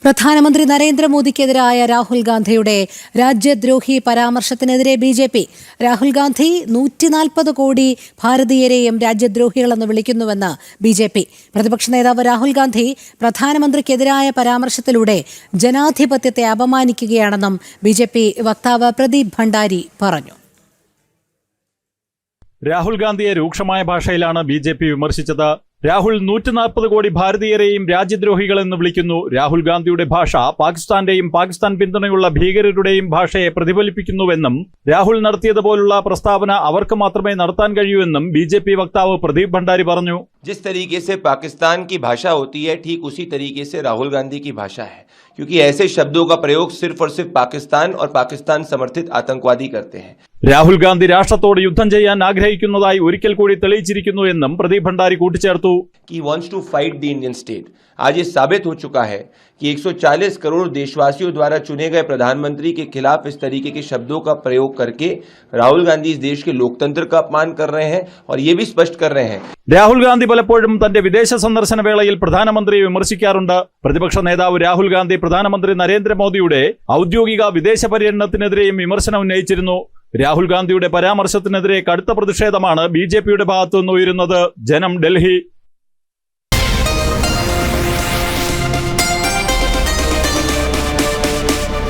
പ്രധാനമന്ത്രി നരേന്ദ്രമോദിക്കെതിരായ രാഹുൽ ഗാന്ധിയുടെ രാജ്യദ്രോഹി പരാമർശത്തിനെതിരെ ബിജെപി. രാഹുൽ ഗാന്ധി 140 കോടി ഭാരതീയരെയും രാജ്യദ്രോഹികളെന്ന് വിളിക്കുന്നുവെന്ന് ബിജെപി. പ്രതിപക്ഷ നേതാവ് രാഹുൽ ഗാന്ധി പ്രധാനമന്ത്രിക്കെതിരായ പരാമർശത്തിലൂടെ ജനാധിപത്യത്തെ അപമാനിക്കുകയാണെന്നും ബിജെപി വക്താവ് പ്രദീപ് ഭണ്ഡാരി പറഞ്ഞു. രാഹുൽ ഗാന്ധിയെ രൂക്ഷമായ ഭാഷയിലാണ് ബിജെപി വിമർശിച്ചത്. രാഹുൽ 140 കോടി ഭാരതീയരെയും രാജ്യദ്രോഹികളെന്ന് വിളിക്കുന്നു. രാഹുൽ ഗാന്ധിയുടെ ഭാഷ പാകിസ്ഥാന്റെയും പാകിസ്ഥാൻ പിന്തുണയുള്ള ഭീകരരുടെയും ഭാഷയെ പ്രതിഫലിപ്പിക്കുന്നുവെന്നും രാഹുൽ നടത്തിയതുപോലുള്ള പ്രസ്താവന അവർക്ക് മാത്രമേ നടത്താൻ കഴിയൂ എന്നും ബിജെപി വക്താവ് പ്രദീപ് ഭണ്ഡാരി പറഞ്ഞു. जिस तरीके से पाकिस्तान की भाषा होती है ठीक उसी तरीके से राहुल गांधी की भाषा है, क्योंकि ऐसे शब्दों का प्रयोग सिर्फ और सिर्फ पाकिस्तान और पाकिस्तान समर्थित आतंकवादी करते हैं. രാഹുൽ ഗാന്ധി രാഷ്ട്രത്തോട് യുദ്ധം ചെയ്യാൻ ആഗ്രഹിക്കുന്നതായി ഒരിക്കൽ കൂടി തെളിയിച്ചിരിക്കുന്നു എന്നും പ്രദീപ് ഭണ്ഡാരി കൂട്ടിച്ചേർത്തു. He wants to fight the Indian state. आज ये साबित हो चुका है कि 140 करोड़ देशवासियों द्वारा चुने गए प्रधानमंत्री के खिलाफ इस तरीके के शब्दों का प्रयोग करके राहुल गांधी इस देश के लोकतंत्र का अपमान कर रहे हैं और ये भी स्पष्ट कर रहे हैं. രാഹുൽ ഗാന്ധി പലപ്പോഴും തന്റെ വിദേശ സന്ദർശന വേളയിൽ പ്രധാനമന്ത്രിയെ വിമർശിക്കാറുണ്ട്. പ്രതിപക്ഷ നേതാവ് രാഹുൽ ഗാന്ധി പ്രധാനമന്ത്രി നരേന്ദ്രമോദിയുടെ ഔദ്യോഗിക വിദേശ പര്യടനത്തിനെതിരെയും വിമർശനം ഉന്നയിച്ചിരുന്നു. രാഹുൽ ഗാന്ധിയുടെ പരാമർശത്തിനെതിരെ കടുത്ത പ്രതിഷേധമാണ് ബിജെപിയുടെ ഭാഗത്തുനിന്ന് ഉയരുന്നത്. ജനം, ഡൽഹി.